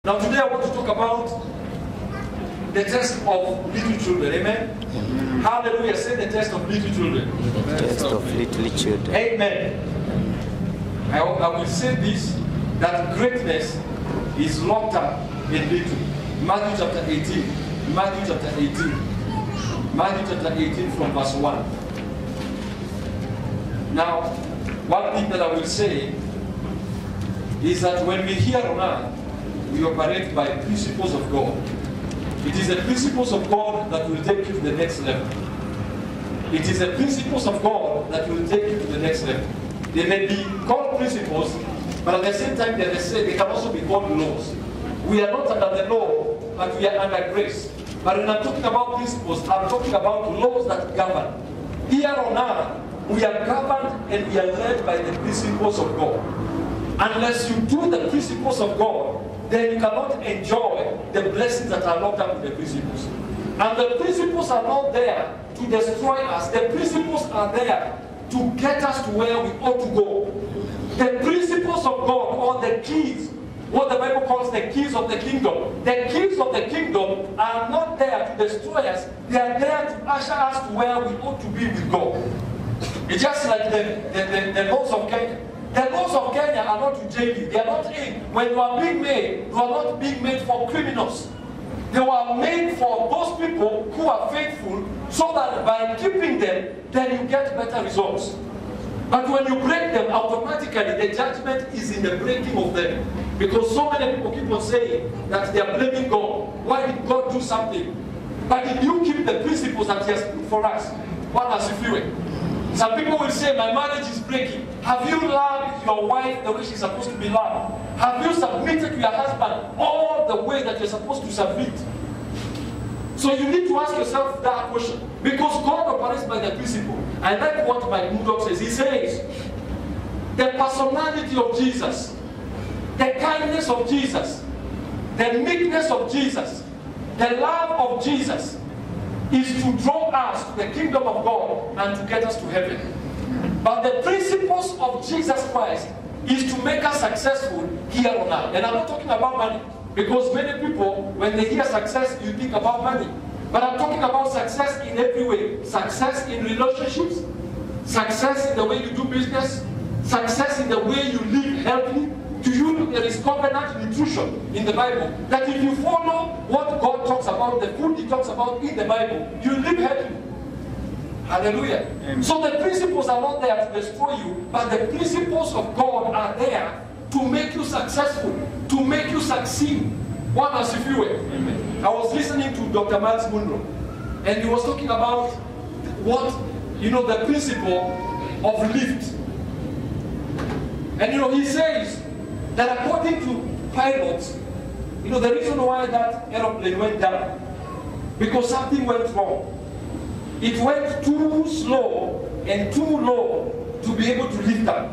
Now today I want to talk about the test of little children. Amen? Hallelujah. Say the test of little children. The test of little children. Amen. I will say this, that greatness is locked up in little. Matthew chapter 18. Matthew chapter 18. Matthew chapter 18 from verse 1. Now, one thing that I will say is that when we hear on earth, we operate by principles of God. It is the principles of God that will take you to the next level. It is the principles of God that will take you to the next level. They may be called principles, but at the same time they can also be called laws. We are not under the law, but we are under grace. But when I'm talking about principles, I'm talking about laws that govern. Here on earth, we are governed and we are led by the principles of God. Unless you do the principles of God, then you cannot enjoy the blessings that are locked up in the principles. And the principles are not there to destroy us. The principles are there to get us to where we ought to go. The principles of God, or the keys, what the Bible calls the keys of the kingdom. The keys of the kingdom are not there to destroy us. They are there to usher us to where we ought to be with God. It's just like the laws of Kenya. The laws of Kenya are not to jail you. They are not in. When you are being made, you are not being made for criminals. They were made for those people who are faithful, so that by keeping them, then you get better results. But when you break them, automatically the judgment is in the breaking of them. Because so many people keep on saying that they are blaming God. Why did God do something? But if you keep the principles that He has put for us, what has He feel? Some people will say, my marriage is breaking. Have you loved your wife the way she's supposed to be loved? Have you submitted to your husband all the way that you're supposed to submit? So you need to ask yourself that question. Because God operates by the principle. I like what Mike Murdoch says. He says, the personality of Jesus, the kindness of Jesus, the meekness of Jesus, the love of Jesus, is to draw us to the kingdom of God and to get us to heaven. But the principles of Jesus Christ is to make us successful here on earth. And I'm not talking about money, because many people, when they hear success, you think about money. But I'm talking about success in every way. Success in relationships, success in the way you do business, success in the way you live healthily. To you, there is covenant nutrition in the Bible. That if you follow what God talks about, the food He talks about in the Bible, you live healthy. Hallelujah. Amen. So the principles are not there to destroy you, but the principles of God are there to make you successful, to make you succeed. One as if you were. Amen. I was listening to Dr. Miles Monroe, and he was talking about what, the principle of lift. And he says that according to pilots, the reason why that aeroplane went down, because something went wrong. It went too slow and too low to be able to lift up.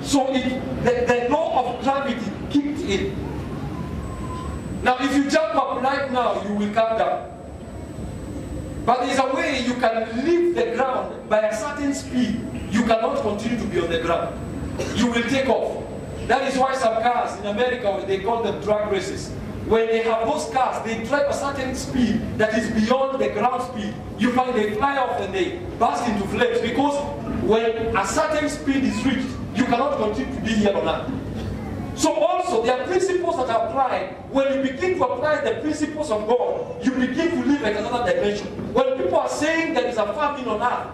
So the law of gravity kicked in. Now if you jump up right now, you will come down. But there's a way you can leave the ground by a certain speed. You cannot continue to be on the ground. You will take off. That is why some cars in America, they call them drag races. When they have those cars, they drive a certain speed that is beyond the ground speed. You find they fly off and they burst into flames, because when a certain speed is reached, you cannot continue to be here on earth. So also, there are principles that are applied. When you begin to apply the principles of God, you begin to live in another dimension. When people are saying there is a famine on earth,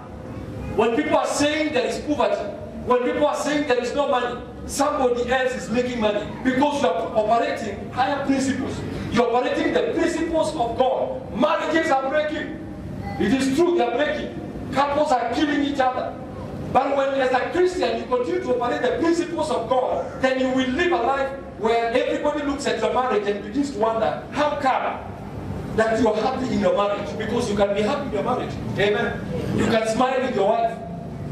when people are saying there is poverty, when people are saying there is no money, somebody else is making money, because you are operating higher principles. You are operating the principles of God. Marriages are breaking. It is true, they are breaking. Couples are killing each other. But when, as a Christian, you continue to operate the principles of God, then you will live a life where everybody looks at your marriage and begins to wonder, how come that you are happy in your marriage? Because you can be happy in your marriage. Amen. You can smile with your wife.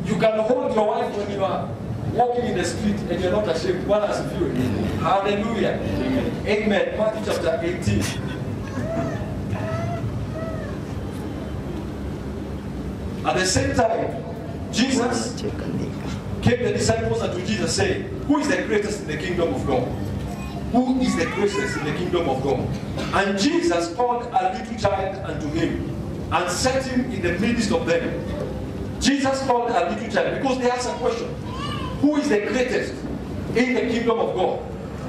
You can hold your wife when you are walking in the street and you're not ashamed. One has a few. Hallelujah. Amen. Matthew chapter 18. At the same time, Jesus came the disciples unto Jesus saying, who is the greatest in the kingdom of God? who is the greatest in the kingdom of God. And Jesus called a little child unto him and set him in the midst of them. Jesus called a little child because they asked a question. Who is the greatest in the kingdom of God?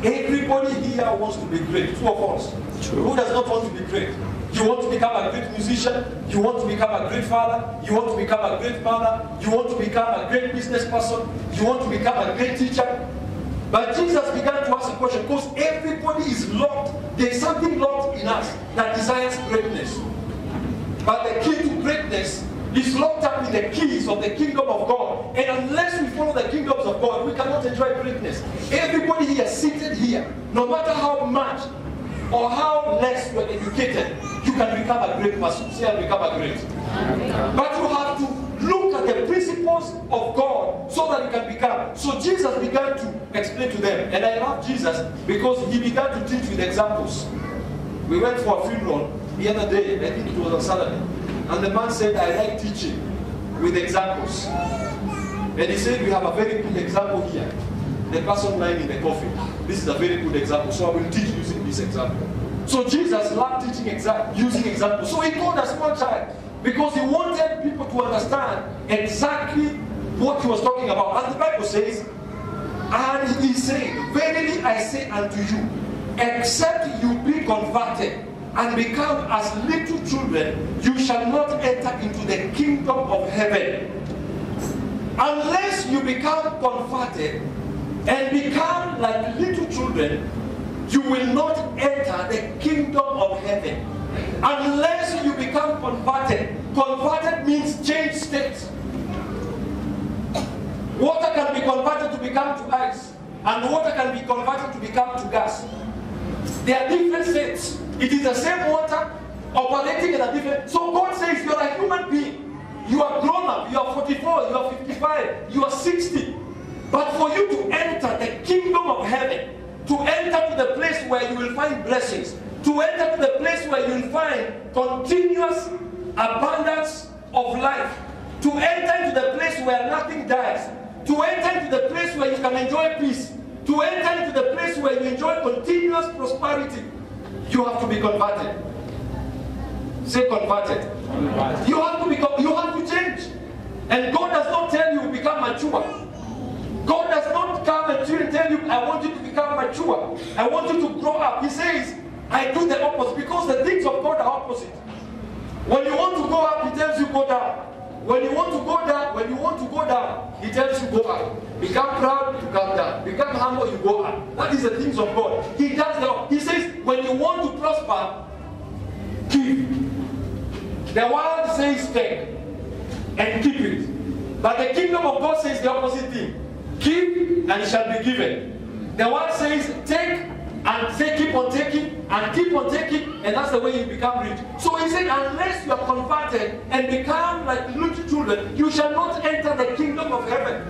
Everybody here wants to be great. True or false? True. Who does not want to be great? You want to become a great musician, you want to become a great father, you want to become a great mother, you want to become a great business person, you want to become a great teacher. But Jesus began to ask a question because everybody is locked. There is something locked in us that desires greatness. But the key to greatness is locked up in the keys of the kingdom of God. And unless we follow the kingdoms of God, we cannot enjoy greatness. Everybody here seated here, no matter how much or how less you are educated, you can become a great person. Say, I'll become a great. But you have to look at the principles of God so that you can become. So Jesus began to explain to them. And I love Jesus because he began to teach with examples. We went for a funeral the other day, I think it was on Saturday. And the man said, I like teaching with examples. And he said, we have a very good example here. The person lying in the coffin. This is a very good example. So I will teach using this example. So Jesus loved teaching using examples. So he called a small child because he wanted people to understand exactly what he was talking about. And the Bible says, and he said, verily I say unto you, except you be converted and become as little children, you shall not enter into the kingdom of heaven. Unless you become converted and become like little children, you will not enter the kingdom of heaven. Unless you become converted. Converted means change state. Water can be converted to become to ice, and water can be converted to become to gas. They are different states. It is the same water operating in a different. So God says you are a human being. You are grown up. You are 44. You are 55. You are 60. But for you to enter the kingdom of heaven, to enter to the place where you will find blessings, to enter to the place where you will find continuous abundance of life, to enter into the place where nothing dies, to enter into the place where you can enjoy peace, to enter into the place where you enjoy continuous prosperity, you have to be converted. Say converted. You have to change. And God does not tell you to become mature. God does not come and tell you, I want you to become mature. I want you to grow up. He says, I do the opposite because the things of God are opposite. When you want to go up, he tells you go down. When you want to go down, he tells you go up. Become proud, you come down. Become humble, you go up. That is the things of God. He does the opposite. He says, when you want to prosper, give. The world says take and keep it. But the kingdom of God says the opposite thing. Give and it shall be given. The word says take and say keep on taking and keep on taking, and that's the way you become rich. So he said, unless you are converted and become like little children, you shall not enter the kingdom of heaven.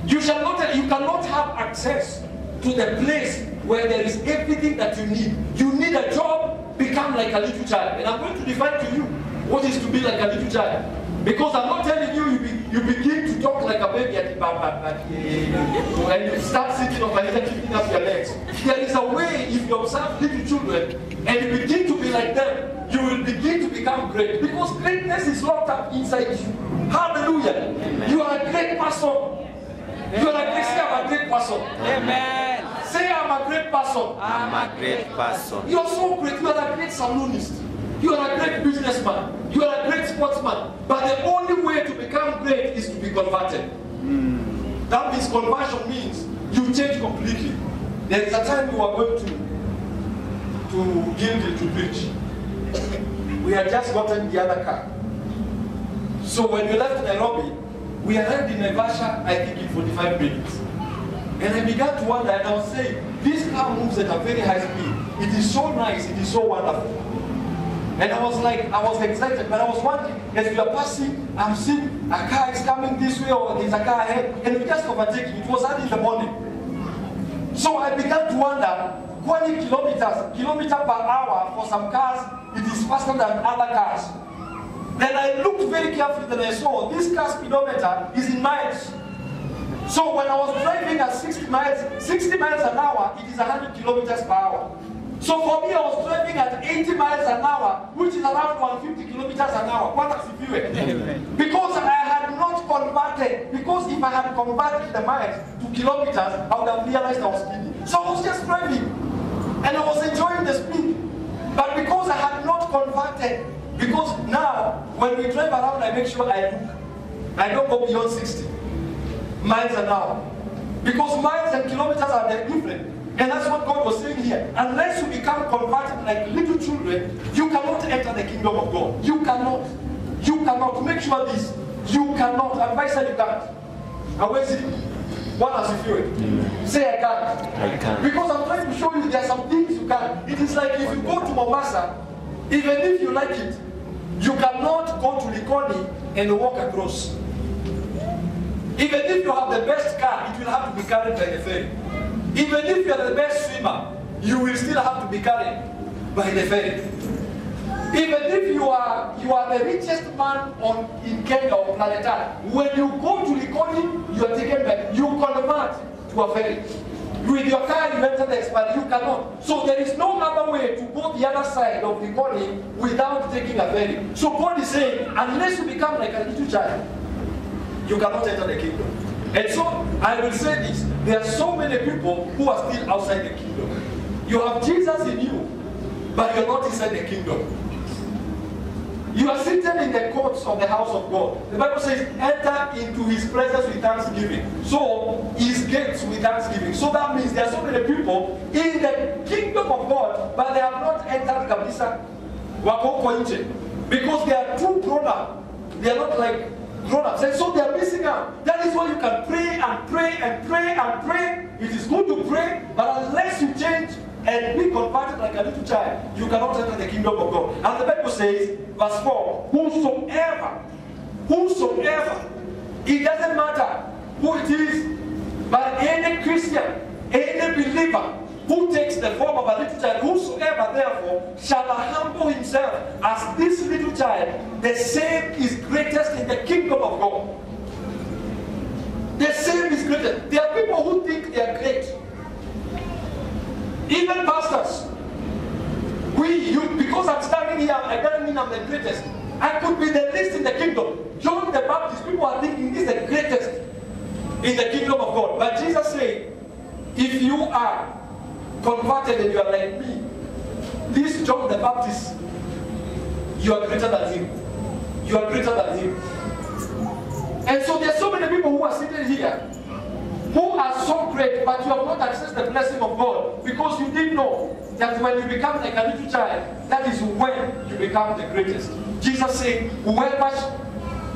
You cannot have access to the place where there is everything that you need. You need a job, become like a little child. And I'm going to define to you what is to be like a little child. Because I'm not telling you, you begin to talk like a baby at and you start sitting up and keeping up your legs. There is a way, if you observe little children and you begin to be like them, you will begin to become great. Because greatness is locked up inside you. Hallelujah. Amen. You are a great person. You are a great, say I'm a great person. Amen. Say I'm a great person. I'm a great person. You are so great. You are a great saloonist. You are a great businessman. You are a great sportsman. But the only way to become great is to be converted. That means conversion means you change completely. There is a time we were going to Gilgil to preach. We had just gotten the other car. So when we left Nairobi, we arrived in Naivasha, I think in 45 minutes. And I began to wonder, and I was saying, this car moves at a very high speed. It is so nice, it is so wonderful. And I was excited, but I was wondering, as we are passing, I'm seeing a car is coming this way, or there's a car ahead, and we just overtaking. It was early in the morning. So I began to wonder, 20 kilometers per hour for some cars, it is faster than other cars. Then I looked very carefully, and I saw this car speedometer is in miles. So when I was driving at 60 miles an hour, it is 100 kilometers per hour. So for me, I was driving at 80 miles an hour, which is around 150 kilometers an hour. Because I had not converted. Because if I had converted the miles to kilometers, I would have realized I was speeding. So I was just driving, and I was enjoying the speed. But because I had not converted, because now when we drive around, I make sure I look. I don't go beyond 60 miles an hour. Because miles and kilometers are different. And that's what God was saying here. Unless you become converted like little children, you cannot enter the kingdom of God. You cannot. You cannot. Make sure this. You cannot. Advice that you can't. And where is it? What does it feel? Say I can't. I can't. Because I'm trying to show you there are some things you can. It is like if you go to Mombasa, even if you like it, you cannot go to Likoni and walk across. Even if you have the best car, it will have to be carried by the ferry. Even if you are the best swimmer, you will still have to be carried by the ferry. Even if you are the richest man in Kenya or planet Earth, when you go to Likoni, you are taken back. You convert to a ferry. With your car, you enter the expiry. You cannot. So there is no other way to go the other side of Likoni without taking a ferry. So God is saying, unless you become like a little child, you cannot enter the kingdom. And so, I will say this, there are so many people who are still outside the kingdom. You have Jesus in you, but you are not inside the kingdom. You are seated in the courts of the house of God. The Bible says, enter into his presence with thanksgiving. So, his gates with thanksgiving. So that means there are so many people in the kingdom of God, but they have not entered Kabisa. Because they are too grown up. They are not like grown-ups, and so they are missing out. That is why you can pray and pray and pray and pray. It is good to pray, but unless you change and be converted like a little child, you cannot enter the kingdom of God. And the Bible says, verse 4, whosoever, it doesn't matter who it is, but any Christian, any believer who takes the form of a little child, whosoever therefore shall humble himself as this little child, the same is greatest in the kingdom of God. The same is greatest. There are people who think they are great. Even pastors. Because I'm standing here, I don't mean I'm the greatest. I could be the least in the kingdom. John the Baptist, people are thinking he's the greatest in the kingdom of God. But Jesus said, if you are converted and you are like me, this John the Baptist, you are greater than him. You are greater than him. And so there are so many people who are sitting here who are so great, but you have not accessed the blessing of God because you didn't know that when you become like a little child, that is when you become the greatest. Jesus said, whoever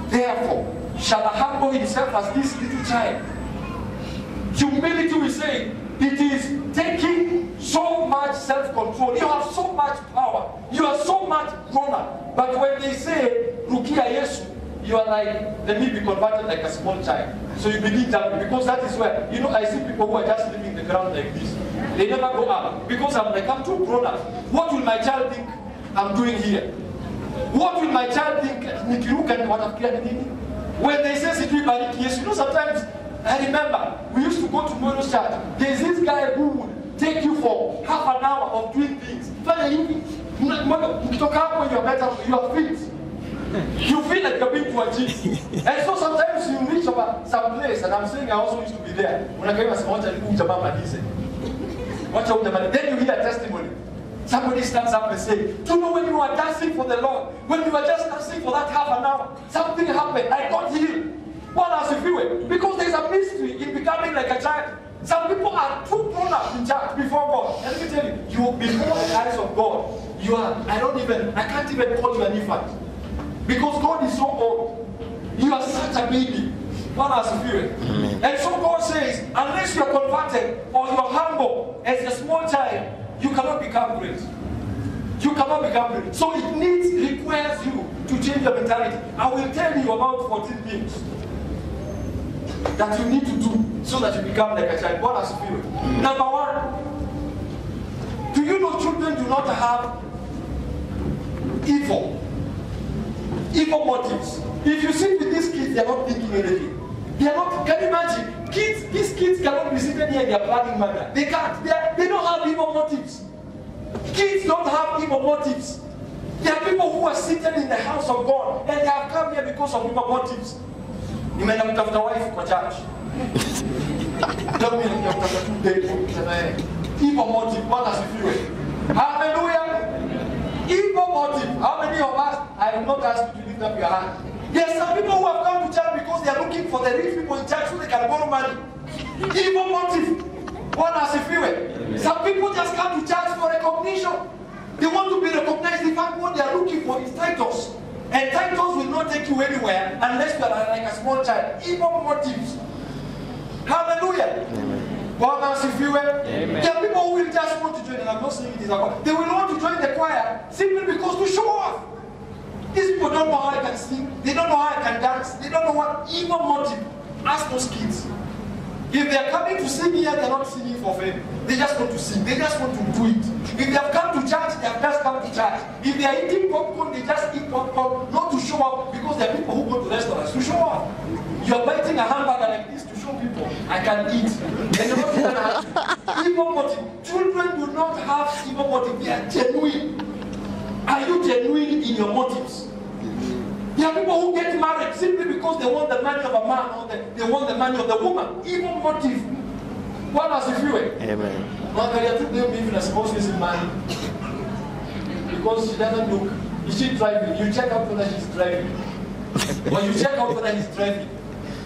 therefore shall humble himself as this little child. Humility, we say, it is taking so much self-control. You have so much power. You are so much grown up. But when they say, Rukia Yesu, you are like, let me be converted like a small child. So you begin jumping, because that is where, I see people who are just living the ground like this. They never go up. Because I'm too grown up. What will my child think I'm doing here? What will my child think? When they say, sometimes I remember, we used to go to Mono's church. There's this guy who would take you for half an hour of doing things. When you're better, your feet. You feel like you're being to achieve. And so sometimes you reach some place, and I'm saying I also used to be there. When I came as much then you hear a testimony. Somebody stands up and says, do you know when you were dancing for the Lord, when you were just dancing for that half an hour, something happened, I got healed. What else if you were? Because there's a mystery in becoming like a child. Some people are too grown up in church before God. And let me tell you, before the eyes of God, you are, I can't even call you an infant. Because God is so old. You are such a baby. What else if you were? And so God says, unless you are converted or you are humble as a small child, you cannot become great. You cannot become great. So it requires you to change your mentality. I will tell you about 14 things that you need to do so that you become like a child. What has spirit? Number one, do you know children do not have evil motives? If you sit with these kids, they are not thinking anything. They are not, can you imagine? These kids cannot be sitting here in their planning manner. They can't. They don't have evil motives. Kids don't have evil motives. There are people who are seated in the house of God and they have come here because of evil motives. You may not have the wife for church. Tell me you have to evil motive, what does it feel? Hallelujah. Evil motive. How many of us, I will not ask you to lift up your hand. There are some people who have come to church because they are looking for the rich people in church so they can borrow money. Evil motive. What does it feel? Some people just come to church for recognition. They want to be recognized. In fact, what they are looking for is titles. And titles will not take you anywhere unless you are like a small child. Evil motives. Hallelujah. What does it feel? There are people who will just want to join, and I'm not saying it is about. They will want to join the choir simply because to show off. These people don't know how I can sing. They don't know how I can dance. They don't know what evil motive. Ask those kids. If they are coming to sing here, they are not singing for fame. They just want to sing. They just want to do it. If they have come to church, they have just come to church. If they are eating popcorn, they just eat popcorn, not to show up, because there are people who go to restaurants to show up. You are biting a hamburger like this to show people, I can eat. And you're not even have evil motive. Children do not have evil motive. They are genuine. Are you genuine in your motives? There are people who get married simply because they want the money of a man or they want the money of the woman. Evil motive. What does it feel? Amen. Well, there are two people even a spouse isn't married. Because she doesn't look. Is she driving? You check out whether she's driving. Or you check out whether he's driving.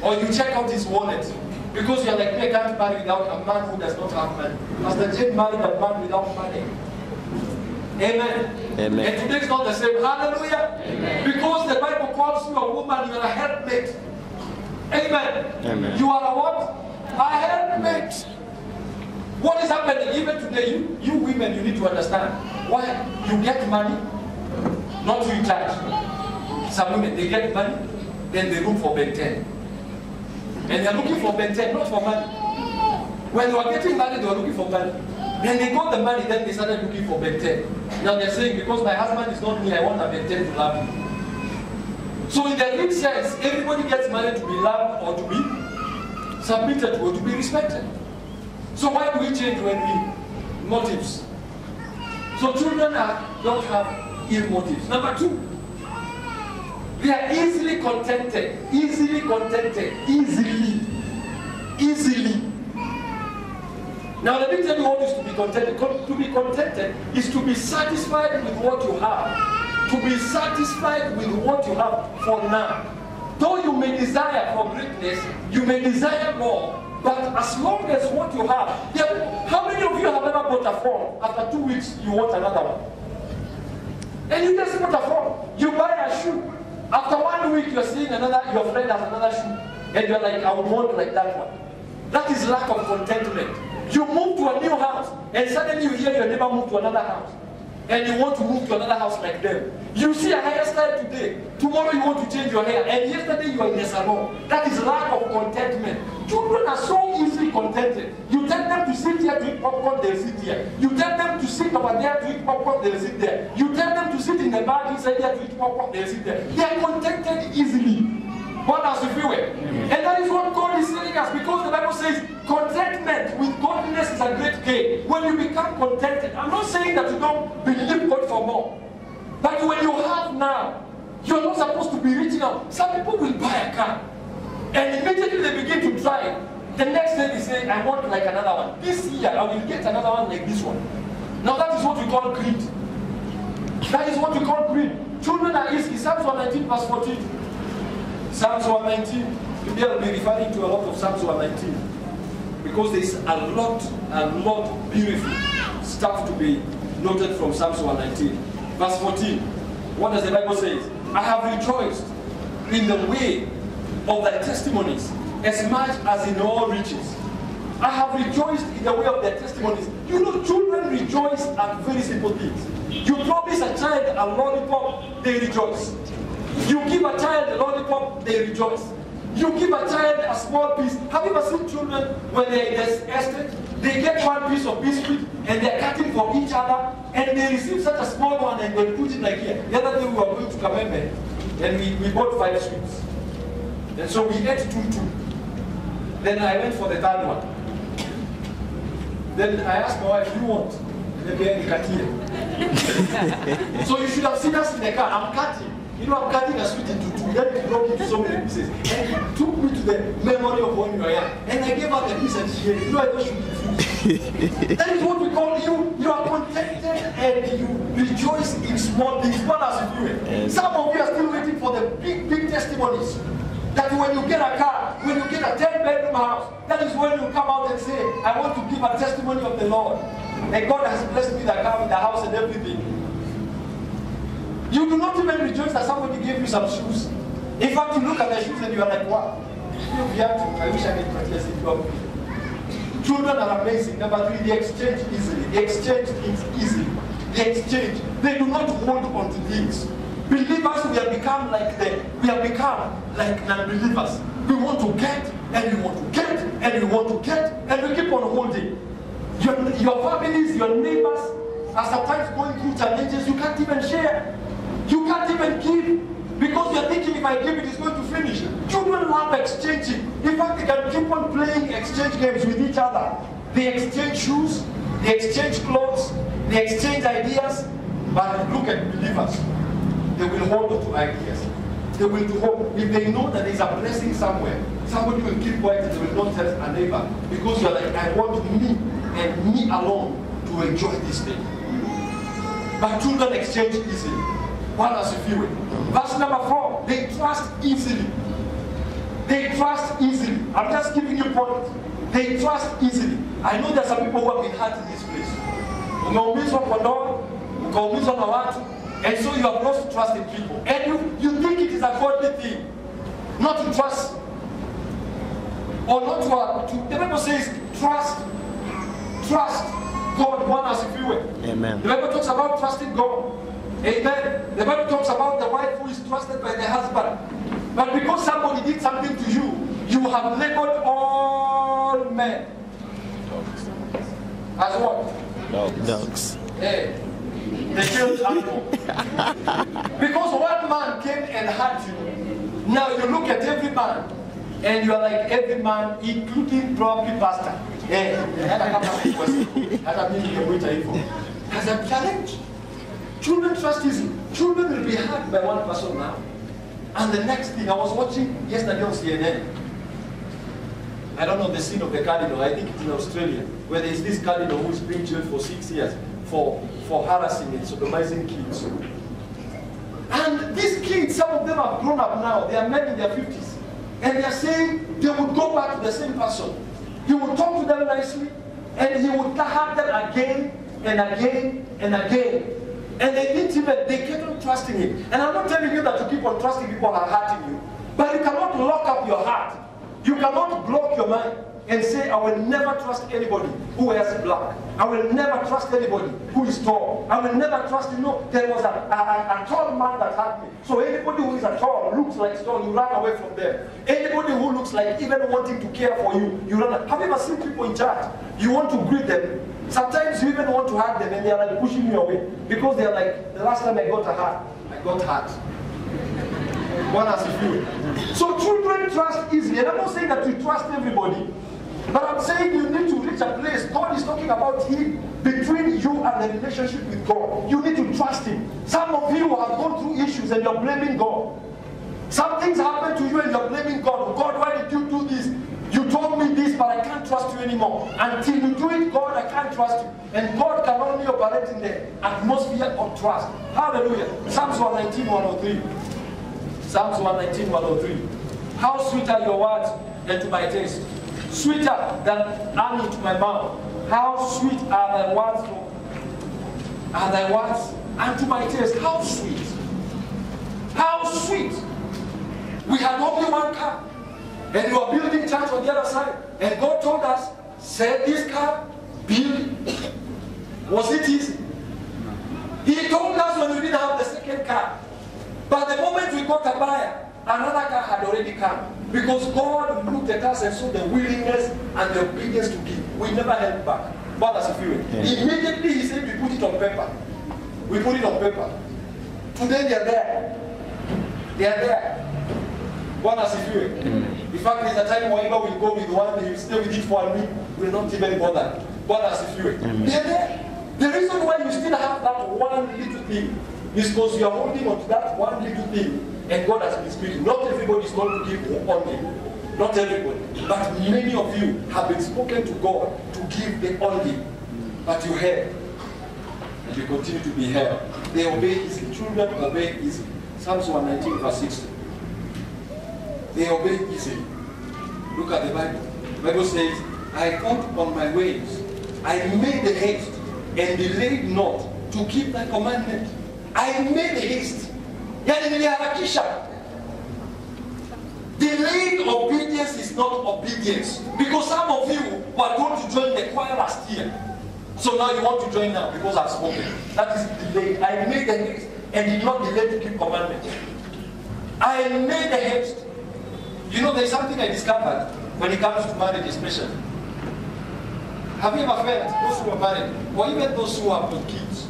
Or you check out his wallet. Because you're like, I can't marry without a man who does not have money. Pastor Jane married a man without money. Amen. Amen. And today is not the same. Hallelujah. Amen. Because the Bible calls you a woman, you are a helpmate. Amen. Amen. You are a what? A helpmate. What is happening? Even today, you women, you need to understand why you get money, not to charge. Some women, they get money, then they look for Ben 10. And they're looking for Ben 10, not for money. When they were getting money, they were looking for money. Then they got the money, then they started looking for Ben 10. Now they're saying, because my husband is not me, I want a Ben 10 to love me. So in the real sense, everybody gets married to be loved or to be submitted or to be respected. So why do we change when we motives? So children don't have ill motives. Number two, they are easily contented. Easily contented. Easily. Now let me tell you what is to be contented. To be contented is to be satisfied with what you have. To be satisfied with what you have for now. Though you may desire for greatness, you may desire more. But as long as what you have, how many of you have ever bought a phone? After 2 weeks, you want another one. And you just bought a phone. You buy a shoe. After 1 week, you're seeing your friend has another shoe. And you're like, I would want like that one. That is lack of contentment. You move to a new house, and suddenly you hear your neighbor move to another house. And you want to move to another house like them. You see a hairstyle today, tomorrow you want to change your hair, and yesterday you are in a salon. That is lack of contentment. Children are so easily contented. You tell them to sit here to eat popcorn, they'll sit here. You tell them to sit over there to eat popcorn, they'll sit there. You tell them to sit in the bag inside here to eat popcorn, they'll sit there. They are contented easily. What does it feel? And that is what God is telling us, because the Bible says contentment with godliness is a great gain. When you become contented, I'm not saying that you don't believe God for more, but when you have now, you're not supposed to be reaching out. Some people will buy a car, and immediately they begin to drive. The next day they say, I want like another one. This year I will get another one like this one. Now that is what we call greed. That is what we call greed. Children are easy. Psalms 119 verse 14. Psalms 119, today I'll be referring to a lot of Psalms 119 because there's a lot beautiful stuff to be noted from Psalms 119. Verse 14, what does the Bible say? I have rejoiced in the way of thy testimonies as much as in all riches. I have rejoiced in the way of their testimonies. You know, children rejoice at very simple things. You promise a child a lollipop, they rejoice. You give a child a lollipop, they rejoice. You give a child a small piece. Have you ever seen children when they're in the estate? They get one piece of biscuit and they're cutting for each other and they receive such a small one and they put it like here. The other day we were going to Kamembe and we bought 5 sweets. And so we ate 2. Then I went for the third one. Then I asked my wife, "Do you want?" So you should have seen us in the car. I'm cutting. You know, I'm cutting a sweet into two. Then it broke into so many pieces. And it took me to the memory of when you were young. And I gave her the piece and she ate. You know, I know she would refuse. That is what we call you are contented and you rejoice in small things. What else you do? Some of you are still waiting for the big testimonies. That when you get a car, when you get a 10-bedroom house, that is when you come out and say, "I want to give a testimony of the Lord. And God has blessed me the car with the house and everything." You do not even rejoice that somebody gave you some shoes. In fact, you look at the shoes and you are like, "Wow, I wish I could practice it." Children are amazing. Number 3, they exchange easily. They exchange things easily. They exchange. They do not hold on to things. Believers, we have become like non-believers. We want to get, and we want to get, and we want to get, and we keep on holding. Your families, your neighbors are sometimes going through challenges you can't even share. You can't even give because you're thinking, if I give it, it's going to finish. Children love exchanging. In fact, they can keep on playing exchange games with each other. They exchange shoes, they exchange clothes, they exchange ideas. But look at believers. They will hold on to ideas. They will do hope. If they know that there is a blessing somewhere, somebody will keep quiet and they will not tell a neighbor because you're like, "I want me and me alone to enjoy this thing." But children exchange easily. What else you feel? Verse number 4, they trust easily. They trust easily. I'm just giving you points. They trust easily. I know there are some people who have been hurt in this place. Umeumizwa kwa ndoa, ukaumizwa na watu, and so you have lost trust in people. And you think it is a godly thing not to trust, or not to the Bible says trust God, one as if you were. Amen. The Bible talks about trusting God. Amen. The Bible talks about the wife who is trusted by the husband. But because somebody did something to you, you have labeled all men as what? Dogs. Hey, the child's animal. Because one man came and hurt you. Now you look at every man, and you are like every man, including probably pastor. Hey, as a challenge. Children trust easily. Children will be hurt by one person now. And the next thing, I was watching yesterday on CNN. I don't know the scene of the cardinal. I think it's in Australia, where there is this cardinal who is being jailed for 6 years for harassing and sodomizing kids. And these kids, some of them have grown up now. They are men in their 50s. And they are saying they would go back to the same person. He would talk to them nicely, and he would hurt them again and again and again. And they kept on trusting him. And I'm not telling you that to keep on trusting people who are hurting you. But you cannot lock up your heart. You cannot block your mind and say, "I will never trust anybody who wears black. I will never trust anybody who is tall. I will never trust," there was a tall man that hurt me. So anybody who is a tall, looks like tall, you run away from them. Anybody who looks like even wanting to care for you, you run away. Have you ever seen people in church? You want to greet them. Sometimes you even want to hug them and they are like pushing you away. Because they are like, "The last time I got a hug, I got hurt." One has a few. So children trust easily. And I'm not saying that you trust everybody. But I'm saying you need to reach a place. God is talking about Him between you and the relationship with God. You need to trust Him. Some of you have gone through issues and you're blaming God. Some things happen to you and you're blaming God. "God, why did you do this? You told me this, but I can't trust you anymore. Until you do it, God, I can't trust you." And God can only operate in the atmosphere of trust. Hallelujah. Psalms 119, 103. Psalms 119, 103. "How sweet are your words unto my taste, sweeter than honey to my mouth. How sweet are thy words unto my taste." How sweet. How sweet. We had only one car. And you are building church on the other side. And God told us, "Sell this car, build." Was it easy? He told us when we didn't have the second car. But the moment we got a buyer, another car had already come. Because God looked at us and saw the willingness and the obedience to give. We never held back. What does He feel? Immediately He said we put it on paper. We put it on paper. Today they are there. They are there. What does He feel? In fact, there's a time whenever we go with one, you stay with it for a week, we're not even bothered. God has a few. They're there. The reason why you still have that one little thing is because you are holding on to that one little thing, and God has been speaking. Not everybody is going to give only. Not everybody. But many of you have been spoken to God to give the only. But you heard. And you continue to be heard. They obey easily. Children obey easily. Psalms 119 verse 60. They obey easily. Look at the Bible. The Bible says, I thought on my ways. I made the haste and delayed not to keep thy commandment. I made haste. Yani niliharakisha. Delayed obedience is not obedience. Because some of you were going to join the choir last year. So now you want to join now because I've spoken. That is delayed. I made the haste and did not delay to keep commandment. I made the haste. You know, there's something I discovered when it comes to marriage especially. Have you ever felt, those who are married, or even those who have got kids,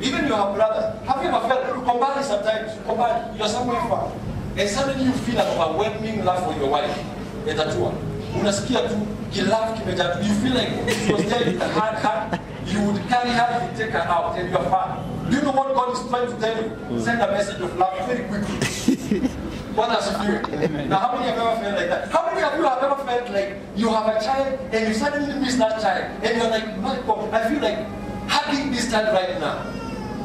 even you have brothers, have you ever felt, you combine sometimes, you combine, you're somewhere far, and suddenly you feel an overwhelming love for your wife, unasikia tu, love kimejaa, you feel like if you was there with a hard heart, you would carry her and take her out, and you are far. Do you know what God is trying to tell you? Send a message of love very quickly. What does it feel? Now, how many have ever felt like that? How many of you have ever felt like you have a child and you suddenly miss that child and you're like, my God, I feel like hugging this child right now.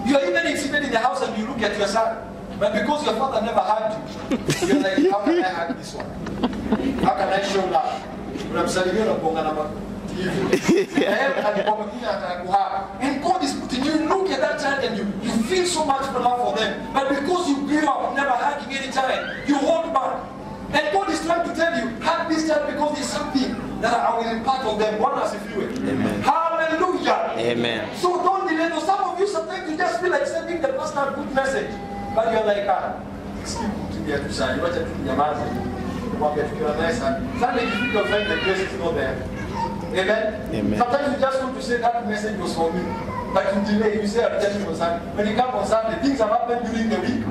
You are even seated in the house and you look at your son, but because your father never hugged you, you're like, how can I hug this one? How can I show love? And God is putting you, look at that child and you feel so much love for them. But because you grew up never hugging any child, you hold back. And God is trying to tell you, hug this child because there's something that I will impart on them. One as if you will. Amen. Hallelujah. Amen. So don't delay. Some of you sometimes you just feel like sending the pastor a good message. But you're like, excuse me to get to shine. Watch it in your mouth. Sunday you can find the grace is not there. Amen? Amen. Sometimes you just want to say that message was for me. But you delay, you say I'm telling you on Sunday. When you come on Sunday, things have happened during the week.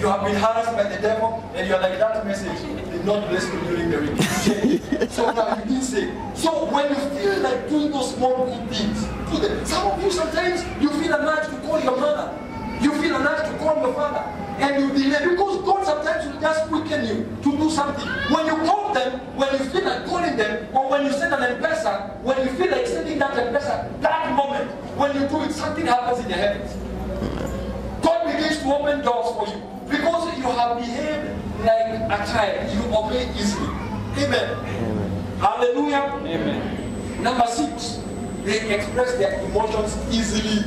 You have been harassed by the devil, and you're like, that message did not bless me during the week. So now you didn't say. So when you feel like doing those small good things, do them. Some of you sometimes you feel an urge to call your mother. You feel an urge to call your father. And you delay because God sometimes will just quicken you to do something. When you call them, when you feel like calling them, or when you send an M-Pesa, when you feel like sending that M-Pesa, that moment, when you do it, something happens in the heavens. God begins to open doors for you because you have behaved like a child. You obey easily. Amen. Amen. Hallelujah. Amen. Number 6, they express their emotions easily.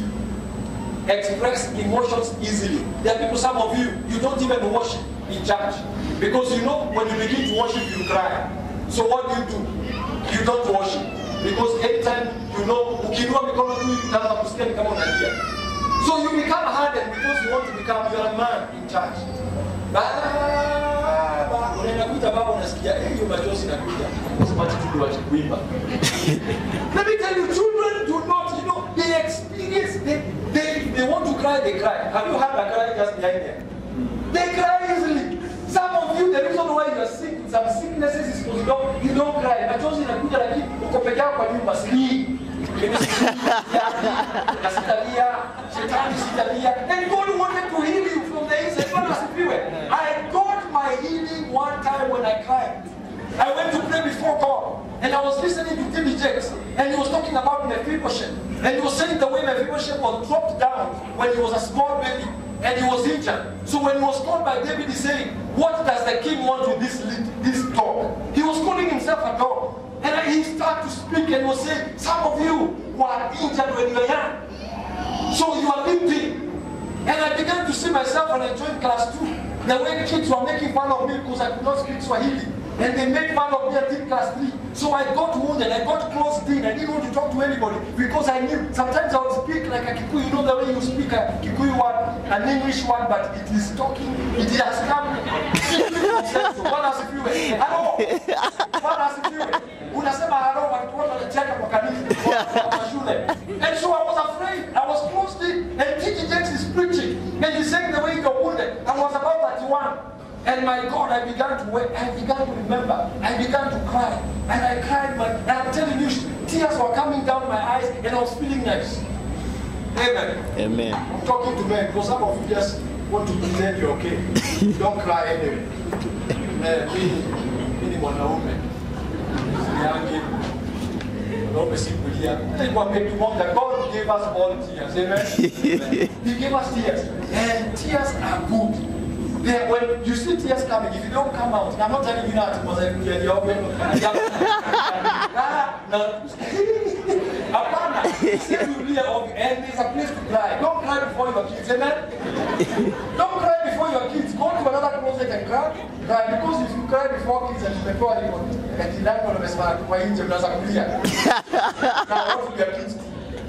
Express emotions easily. There are people, some of you, you don't even worship in church. Because you know when you begin to worship, you cry. So what do? You don't worship. Because anytime you know, so you become hardened because you want to become, you're a man in church. Let me tell you, children do not, you know, they experience, they want to cry, they cry. Have you had a cry just behind there? They cry easily. Some of you, the reason why you are sick, some sicknesses is because you don't cry. Machozi inakuja lakini uko peke yako kwa nyumba sii. And God wanted to heal you from the inside. I got my healing one time when I cried. I went to pray before God, and I was listening to T.B. Jakes, and he was talking about Mephibosheth, and he was saying the way Mephibosheth was dropped down when he was a small baby, and he was injured. So when he was called by David, he's saying, what does the king want with this dog? He was calling himself a dog. And he started to speak and was saying, some of you were injured when you were young. So you are limping. And I began to see myself when I joined class 2. The way kids were making fun of me because I could not speak Swahili. And they made fun of me until class 3. So I got wounded, I got closed in. I didn't want to talk to anybody because I knew sometimes I would speak like a Kikuyu. You know the way you speak a Kikuyu word, an English word, but it is talking, it has come. What does it feel? Hello? What does it feel? Unasema hello, watu wote wanacheka kwa kanisa shule. And so I was afraid. I was closed in, and T.D. Jakes is preaching, and he's saying the way you're wounded. I was about 31. And my God, I began to wait. I began to remember. I began to cry. And I cried. And I'm telling you, tears were coming down my eyes and I was feeling nice. Amen. Amen. I'm talking to men because some of you just want to pretend you're okay. Don't cry anyway. Mimi mwanaume. Yangi. God gave us all tears. Amen. He gave us tears. And tears are good. When you see tears coming, if you don't come out, I'm not telling you that because I put your and there's a place to cry. Don't cry before your kids, amen? Don't cry before your kids. Go to another closet and cry. Because if you cry before kids and before anyone, and you don't want to mess up, why you just clear. Now, what will your kids do?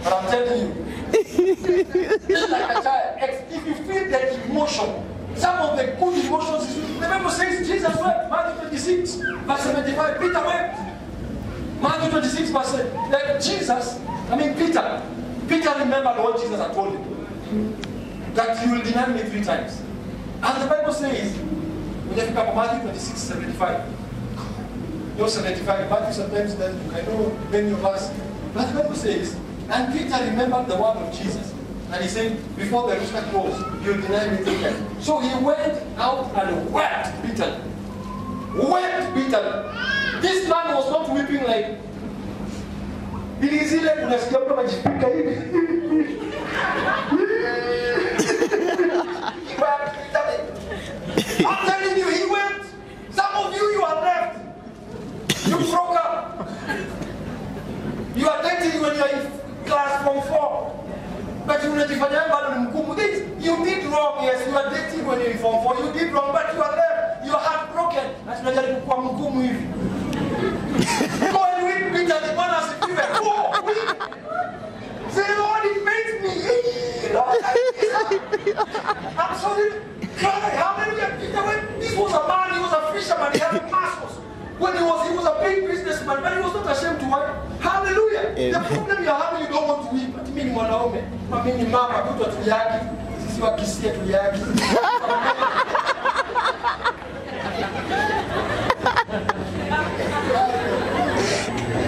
But I'm telling you, it's like a child. If you feel that emotion, some of the good emotions, the Bible says Jesus wept. Matthew 26, verse 75. Peter wept. Matthew 26, verse 7. Peter remembered what Jesus had told him. That you will deny me 3 times. And the Bible says, when you look at Matthew 26, 75. No 75. Matthew sometimes I know many of us. But the Bible says, and Peter remembered the word of Jesus. And he said, before the rooster crows, you'll deny me 3 times. So he went out and wept bitterly. Wept bitterly. This man was not weeping like, it is like unasikia mtu anajipika hivi. He wept bitterly. I'm telling you, he wept. Some of you are left. You broke up. You are dating when you are in class from 4. But you you did wrong, yes, you are dating when you're in form 4, you did wrong, but you are there, you are heartbroken. That's why you are mkumu hivi. Go and weep bitterly, one as if you were poor. Say, Lord, it makes me, Lord, I'm sorry, cry, hallelujah. This was a man, he was a fisherman, he had muscles. When he was a big businessman, but he was not ashamed to work. Hallelujah. The problem you're having, you don't want to weep. But mimi mwanaume, mimi mama, mtu atuyaki, sisi wakisia tuyaki.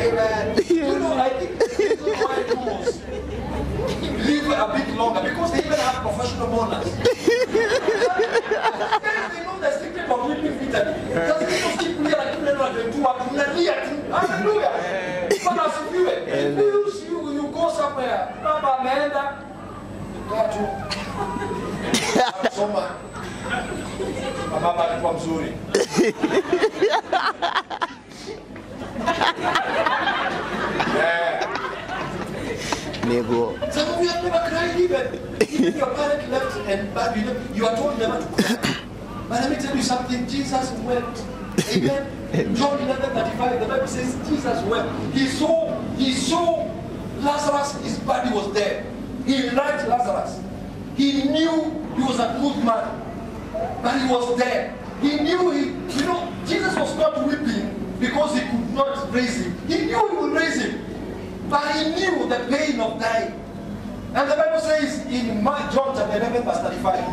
Amen. You know, I think this is why Jews live a bit longer because they even have professional mourners. They know the secret of weeping bitterly. Doesn't mean to keep clear like hallelujah. But as you go somewhere, Baba ameenda watu soma. Mama alikuwa mzuri. Nego. Some of you have never cried even. If your parent left and bad you are told never to cry. But let me tell you something, Jesus wept. Amen. John 11:35, the Bible says Jesus wept. He saw Lazarus, his body was dead. He liked Lazarus. He knew he was a good man, but he was dead. He knew Jesus was not weeping because he could not raise him. He knew he would raise him, but he knew the pain of dying. And the Bible says in John 11:35,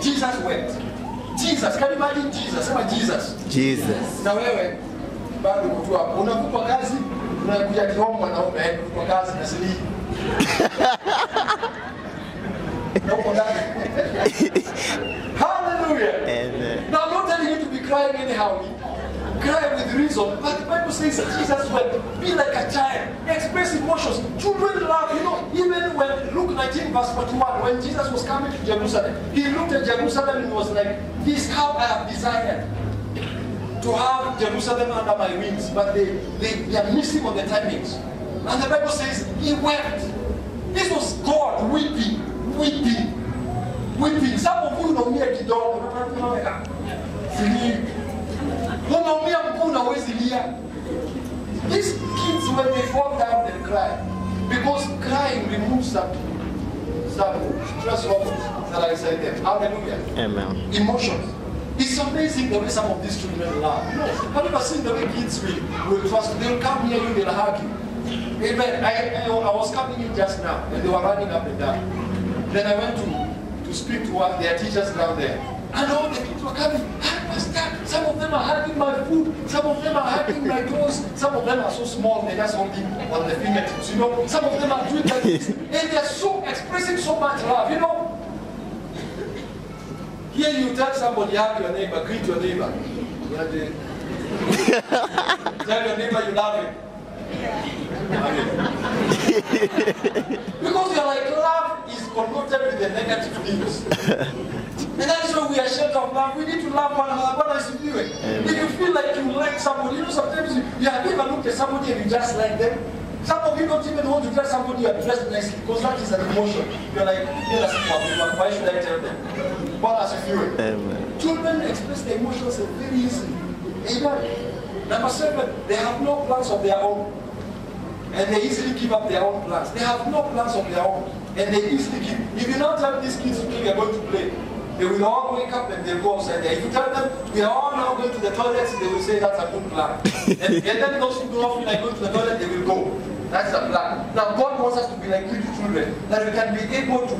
Jesus wept. Jesus, can you imagine Jesus? Say Jesus. Jesus. Na wewe bado mtu hapo unakupa kazi, unakuja kihomo mwanaume kwa kazi na sili. Hallelujah. Amen. Now I'm not telling you to be crying anyhow. Cry with reason. But the Bible says that Jesus wept. Be like a child. Express emotions. Children love. Even when Luke 19 verse 41, when Jesus was coming to Jerusalem, he looked at Jerusalem and was like, this is how I have desired to have Jerusalem under my wings. But they are missing on the timings. And the Bible says he wept. This was God weeping. Some of you know me at the door. These kids, when they fall down, they cry. Because crying removes some stress hormones that I said them. Hallelujah. Amen. Emotions. It's amazing the way some of these children laugh. Have you ever seen the way kids will trust? They'll come near you, they'll hug you. Amen. I was coming in just now, and they were running up and down. Then I went to speak to their teachers down there. And all the kids were coming. Pastor, some of them are hugging my food, some of them are hugging my clothes, some of them are so small, they're just holding on the fingertips, you know. Some of them are doing like this, and they're so expressing so much love, you know. Here you tell somebody, hug your neighbor, greet your neighbor. Tell your neighbor you love him. Because you're like, love is connoted with the negative things. And that's why we are shelter of love. We need to love one another. What else you do it? If you feel like you like somebody, you know, sometimes you have never looked at somebody and you just like them. Some of you don't even want to tell somebody you are dressed nicely because that is an emotion. You're like, why should I tell them? What else you feel it? Children express their emotions very easily. Amen. Number 7, they have no plans of their own. And they easily give up their own plans. They have no plans of their own. And they easily give. If you now tell these kids, okay, we are going to play, they will all wake up and they'll go outside there. If you tell them, we are all now going to the toilets, they will say that's a good plan. and then those who do not feel like going to the toilet, they will go. That's the plan. Now God wants us to be like little children, that we can be able to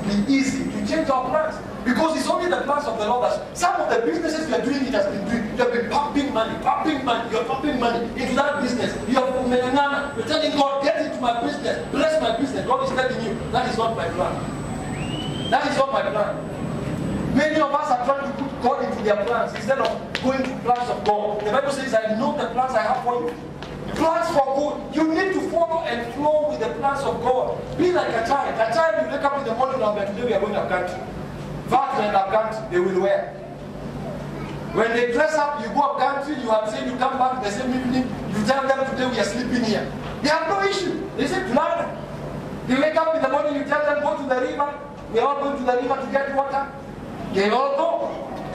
be easy, to change our plans. Because it's only the plans of the Lord that some of the businesses you are doing, it has been doing. You have been pumping money, you're pumping money into that business. You're telling God, get into my business, bless my business. God is telling you, that is not my plan. That is not my plan. Many of us are trying to put God into their plans instead of going to plans of God. The Bible says, I know the plans I have for you. Plans for good. You need to follow and flow with the plans of God. Be like a child. A child, you wake up in the morning and today we are going to country. That and a country, they will wear. When they dress up, you go up country, you have said you come back the same evening, you tell them today we are sleeping here. They have no issue. They say plan. They wake up in the morning, you tell them go to the river. We are all going to the river to get water. They all go.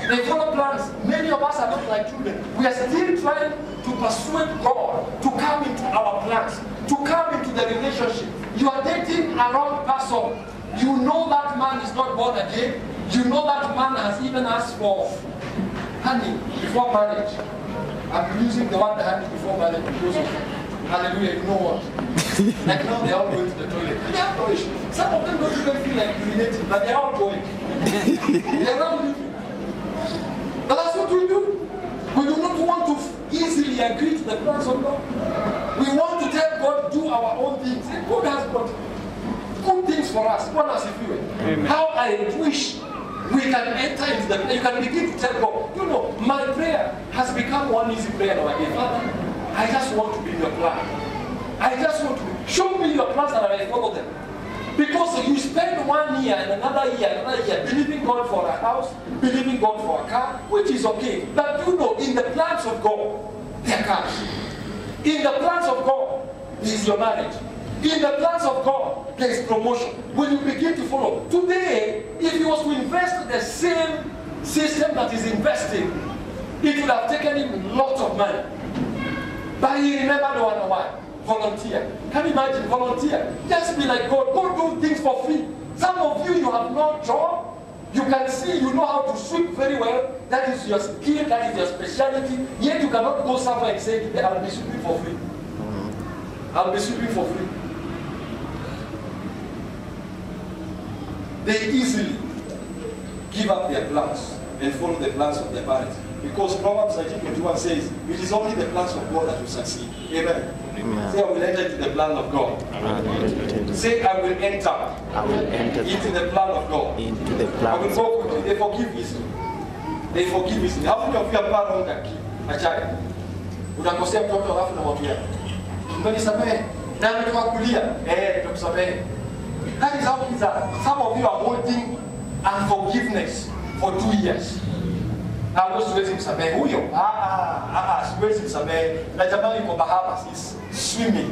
They follow plans. Many of us are not like children. We are still trying to persuade God to come into our plans, to come into the relationship. You are dating a wrong person. You know that man is not born again. You know that man has even asked for honey before marriage. I'm using the word honey before marriage because of, hallelujah, you know what? Like now they're all going to the toilet. They have no issue. Some of them don't even feel like urinating, but they're all going. They're not living. But that's what we do. We do not want to easily agree to the plans of God. We want to tell God, do our own things. And God has got good things for us. What else if you will? How I wish we can enter into the, you can begin to tell God, you know, my prayer has become one easy prayer now again. Father, I just want to be in your plan. I just want to show me your plans and I follow them. Because you spend 1 year and another year believing God for a house, believing God for a car, which is okay. But you know, in the plans of God, there are cars. In the plans of God, there is your marriage. In the plans of God, there is promotion. When you begin to follow. Today, if he was to invest the same system that is investing, it would have taken him lots of money. But he remembered why. Volunteer. Can you imagine? Volunteer. Just be like God. Go do things for free. Some of you, you have no job. You can see, you know how to sweep very well. That is your skill, that is your specialty. Yet you cannot go somewhere and say, today I'll be sweeping for free. I'll be sweeping for free. They easily give up their plans and follow the plans of their parents. Because Proverbs 19:21 says, it is only the plans of God that will succeed. Amen. Amen. Say, I will enter into the plan of God. Say, I will enter into the plan of God. Into the plan. I will go quickly. They forgive easily. They forgive easily. How many of you have planned on a child? Unakosea mtoto alafu na mwambia, umenisamehe na nimekukulia, nimekusamehe. That is how kids are. Some of you are holding unforgiveness for 2 years. Na siwezi msamehe huyo. Siwezi msamehe. Na jamaa yuko Bahamas, he's swimming.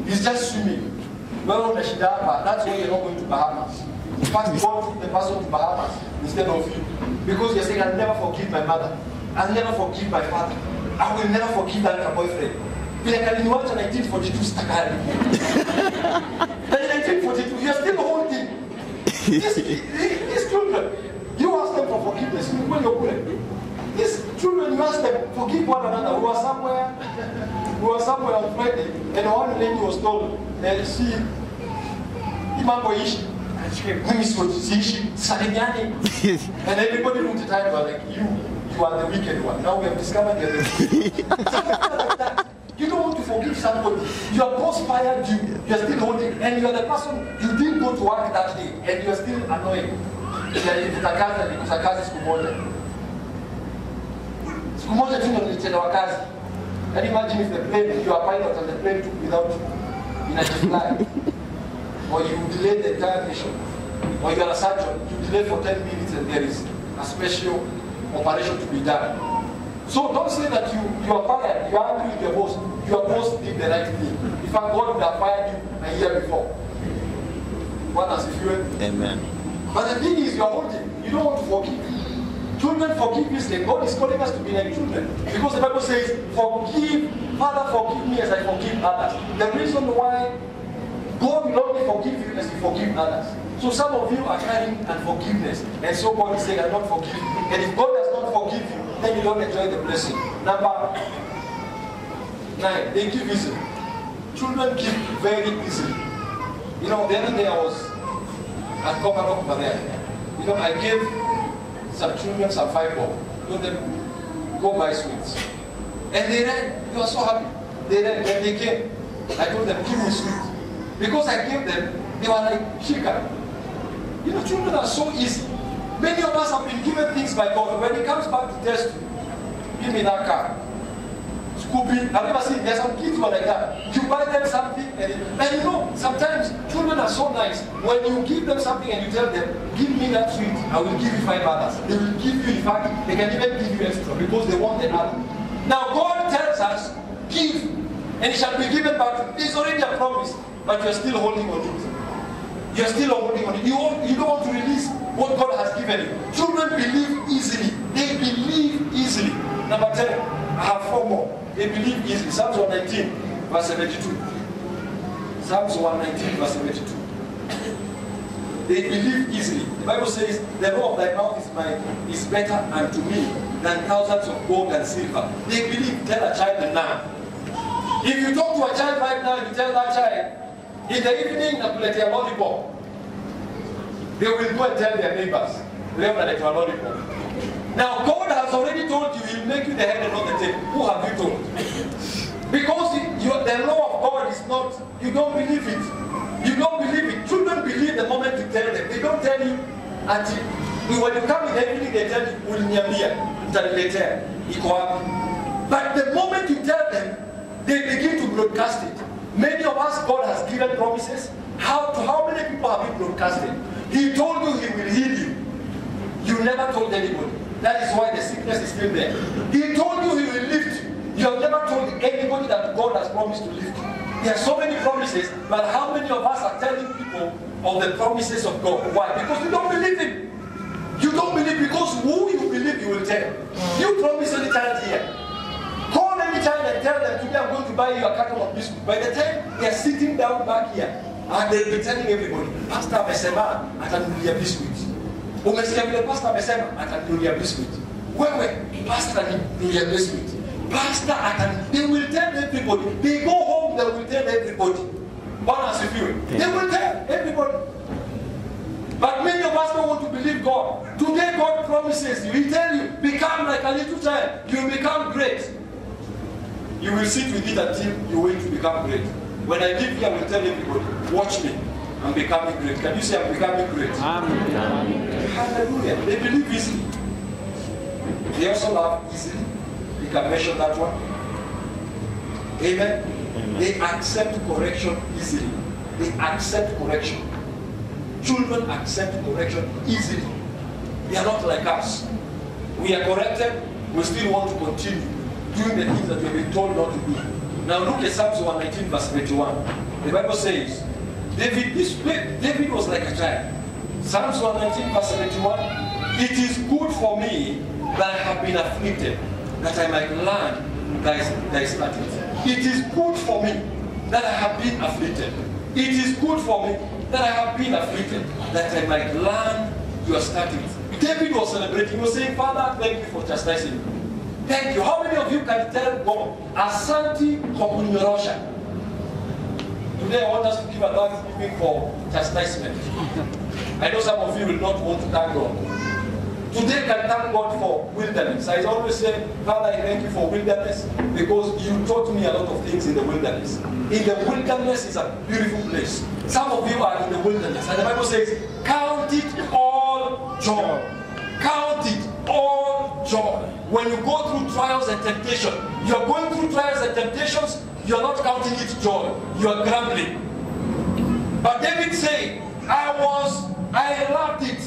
He's just swimming. Wewe una shida hapa. That's why you're not going to Bahamas. First, God took the person to Bahamas instead of you. Because you're saying, I'll never forgive my mother. I'll never forgive my father. I will never forgive that boyfriend. Vile kaliniwacha 1942 stakari. 1942, you're still holding. These children, you ask them for forgiveness. These children, you ask them, forgive one another. We were somewhere on Friday, and one lady was told, she, Imambo Ishi. mimi siishi salimiani. And everybody looked at her like, you are the wicked one. Now we have discovered you're the wicked one. You don't want to forgive somebody. Your boss fired you. You're still holding, and you're the person you didn't go to work that day, and you're still annoying. Nitakaza nikusa kazi siku moja. Siku moja tu ndio nilichelewa kazi. And imagine if the plane, you are pilot and the plane took without you in a flight. Or you delay the entire mission. Or you are a surgeon, you delay for 10 minutes and there is a special operation to be done. So don't say that you are fired, you are angry with your boss. Your boss did the right thing. In fact, God would have fired you a year before. What has if you? Amen. But the thing is, you are holding. You don't want to forgive. Children forgive easily. God is calling us to be like children. Because the Bible says, forgive, Father, forgive me as I forgive others. The reason why God will only forgive you as you forgive others. So some of you are carrying unforgiveness. And so God is saying, I don't forgive you. And if God does not forgive you, then you don't enjoy the blessing. Number 9, they give easily. Children give very easily. You know, the other day I was at Coconut over there. You know, I gave some children some 5 bob. Told them, go buy sweets. And they ran. They were so happy. They ran. When they came, I told them, give me sweets. Because I gave them, they were like, shika. You know, children are so easy. Many of us have been given things by God. When He comes back to test you, give me that car. Scoopy, I've never seen, there's some kids who are like that. You buy them something, and you know, sometimes children are so nice. When you give them something and you tell them, give me that sweet, I will give you 5 others. They will give you, in fact, they can even give you extra because they want the other. Now God tells us, give, and it shall be given back. It's already a promise, but you're still holding on it. You're still holding on it. You don't want to release what God has given you. Children believe easily. They believe easily. Number 10, I have 4 more. They believe easily. Psalms 119, verse 72. Psalms 119, verse 72. They believe easily. The Bible says, the law of thy mouth is better unto me than thousands of gold and silver. They believe. Tell a child now. If you talk to a child right now and you tell that child, in the evening, I play a lollipop, they will go and tell their neighbors, a lollipop. Now, God has already told you, He'll make you the head and not the tail. Who have you told? Because the law of God is not, you don't believe it. You don't believe it. Children believe the moment you tell them. They don't tell you until, when you come in the evening, they tell you, but the moment you tell them, they begin to broadcast it. Many of us, God has given promises. How many people have He broadcasted? He told you He will heal you. You never told anybody. That is why the sickness is still there. He told you He will lift you. You have never told anybody that God has promised to lift you. There are so many promises, but how many of us are telling people of the promises of God? Why? Because you don't believe Him. You don't believe because who you believe you will tell. You promise any child here. Call any child and tell them, today I'm going to buy you a carton of biscuit. By the time they're sitting down back here, and they'll be telling everybody, Pastor amesema atanunulia biscuit. Umesikia vile Pastor amesema atanunulia biscuit. Wewe, Pastor atanunulia biscuit. Pastor they will tell everybody. They go home, they will tell everybody. Bwana asifiwe. They will tell everybody. But many of us don't want to believe God. Today God promises you. He tells you, become like a little child. You will become great. You will sit with it until you wait to become great. When I live here, I will tell everybody, watch me. I'm becoming great. Can you say I'm becoming great? Amen. Hallelujah. They believe easily. They also love easily. You can mention that one. Amen. Amen. They accept correction easily. They accept correction. Children accept correction easily. They are not like us. We are corrected, we still want to continue doing the things that we have been told not to do. Now look at Psalms 119 verse 21. The Bible says, David was like a child. Psalms 119 verse 21, it is good for me that I have been afflicted, that I might learn thy statutes. It is good for me that I have been afflicted. It is good for me that I have been afflicted, that I might learn your statutes. David was celebrating. He was saying, Father, thank you for chastising me. Thank you. How many of you can tell God, Asante Kokunyorosha? Today I want us to give a thanksgiving for chastisement. I know some of you will not want to thank God. Today can thank God for wilderness. I always say, Father, I thank you for wilderness because you taught me a lot of things in the wilderness. In the wilderness is a beautiful place. Some of you are in the wilderness. And the Bible says, count it all joy. Count it all joy. When you go through trials and temptation, you're going through trials and temptations, you're not counting it joy. You're grumbling. But David said, I loved it.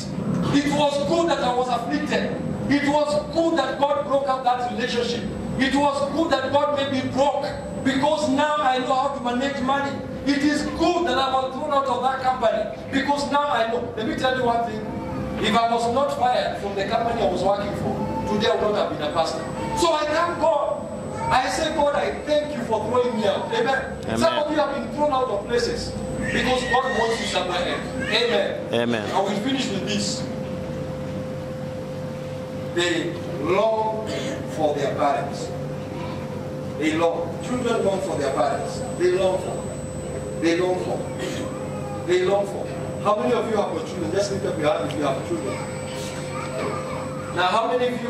It was good that I was afflicted. It was good that God broke up that relationship. It was good that God made me broke because now I know how to manage money. It is good that I was thrown out of that company because now I know. Let me tell you one thing. If I was not fired from the company I was working for, today I would not have been a pastor. So I thank God. I say, God, I thank you for throwing me out. Amen. Amen. Some of you have been thrown out of places because God wants you somewhere else. Amen. Amen. I will finish with this. They long for their parents. They long. Children long for their parents. They long for. They long for. They long for. How many of you have got children? Just lift up your hand if you have children. Now, how many of you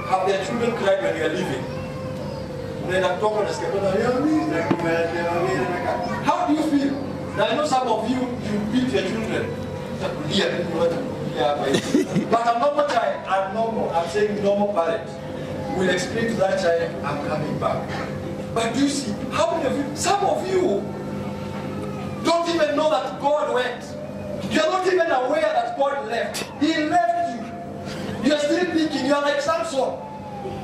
have their children cried when you are leaving? How do you feel? Now, I know some of you beat your children. But a normal child, I'm saying normal parent, will explain to that child, I'm coming back. But do you see, how many of you, some of you don't even know that God went. You're not even aware that God left. He left you. You're still thinking, you're like Samson.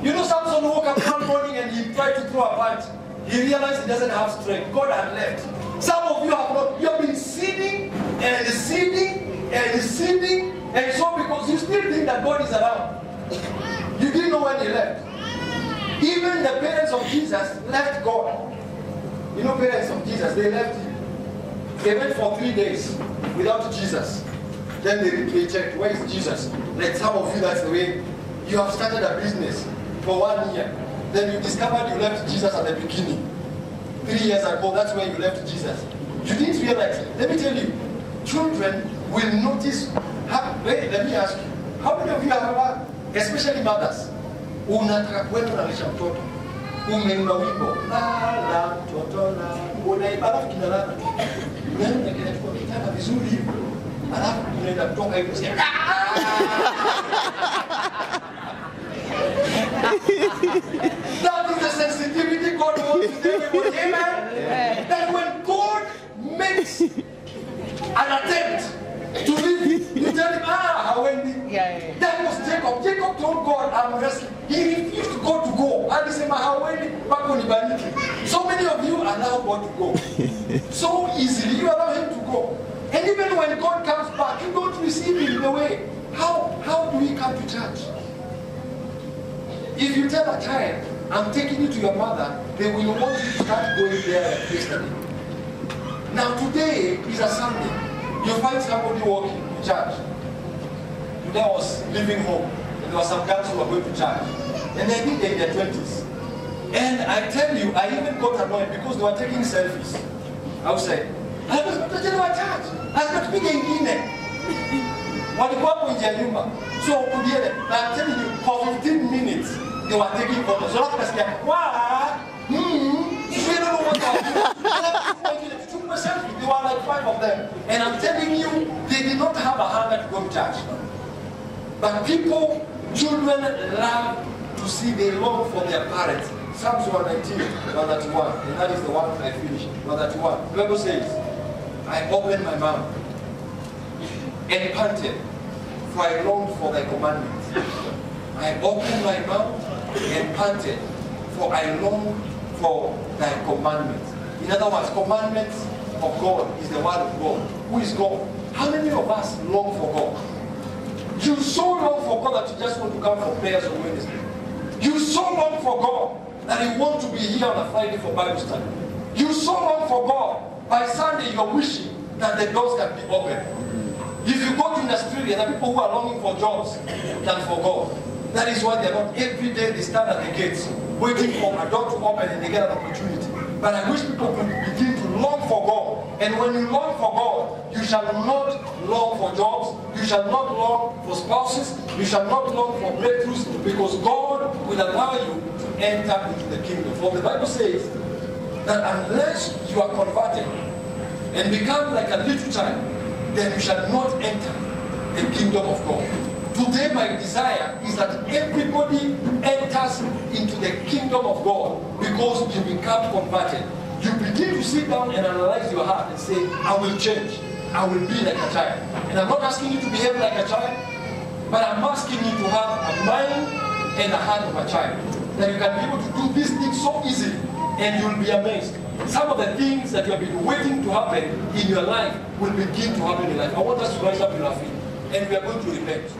You know Samson woke up one morning and he tried to throw a punch. He realized he doesn't have strength. God had left. Some of you have not, you have been sinning and sinning and sinning, and so because you still think that God is around. You didn't know when he left. Even the parents of Jesus left God. You know parents of Jesus, they left him. They went for 3 days without Jesus. Then they checked, where is Jesus? Like some of you, that's the way. You have started a business for 1 year. Then you discovered you left Jesus at the beginning. 3 years ago, that's where you left Jesus. You didn't realize. Let me tell you, children will notice. Wait, let me ask you. How many of you have ever, especially mothers, unataka kwenda unalisha mtoto, umeimba wimbo la mtoto la unaimba alafu kinalala, unaenda kinachukua kitanda vizuri hivyo, alafu unaenda kutoka hivyo sikia. That is the sensitivity God wants to do with him. That when God makes an attempt to leave, you tell him, Hawendi. That was Jacob. Jacob told God, I'm wrestling. He refused God to go. And he said, Hawendi, Pako Nibaniki. So many of you allow God to go. So easily, you allow him to go. And even when God comes back, you don't receive him in the way. How do we come to church? If you tell a child, I'm taking you to your mother, they will want you to start going there like yesterday. Now today is a Sunday. You find somebody walking to church. Today I was leaving home, and there were some girls who were going to church. And I think they're in their 20s. And I tell you, I even got annoyed because they were taking selfies outside. I was going to tell church. I was not speaking in walikuwa hapo nje ya nyumba. So kudiele, I'm telling you, for 15 minutes, they were taking photos. So that's kaskia, you don't know what they were doing. They were like 5 of them. And I'm telling you, they did not have a hunger to go to church. But people, children love to see, they long for their parents. Psalms 119, 131, and that is the one I finished. 131. The Bible says, I opened my mouth and panted, for I longed for thy commandments. I opened my mouth and panted, for I longed for thy commandments. In other words, commandments of God is the word of God. Who is God? How many of us long for God? You so long for God that you just want to come for prayers on Wednesday. You so long for God that you want to be here on a Friday for Bible study. You so long for God, by Sunday you're wishing that the doors can be open. If you go to Australia, there are people who are longing for jobs than for God. That is why they're not every day they stand at the gates waiting for a door to open and they get an opportunity. But I wish people could begin to long for God And when you long for God, you shall not long for jobs, you shall not long for spouses, you shall not long for breakthroughs, because God will allow you to enter into the kingdom. For the Bible says that unless you are converted and become like a little child, then you shall not enter the kingdom of God. Today my desire is that everybody enters into the kingdom of God because you become converted. You begin to sit down and analyze your heart and say, I will change. I will be like a child. And I'm not asking you to behave like a child, but I'm asking you to have a mind and a heart of a child. That you can be able to do these things so easily and you'll be amazed. Some of the things that you have been waiting to happen in your life will begin to happen in your life. I want us to rise up in our feet and we are going to repent.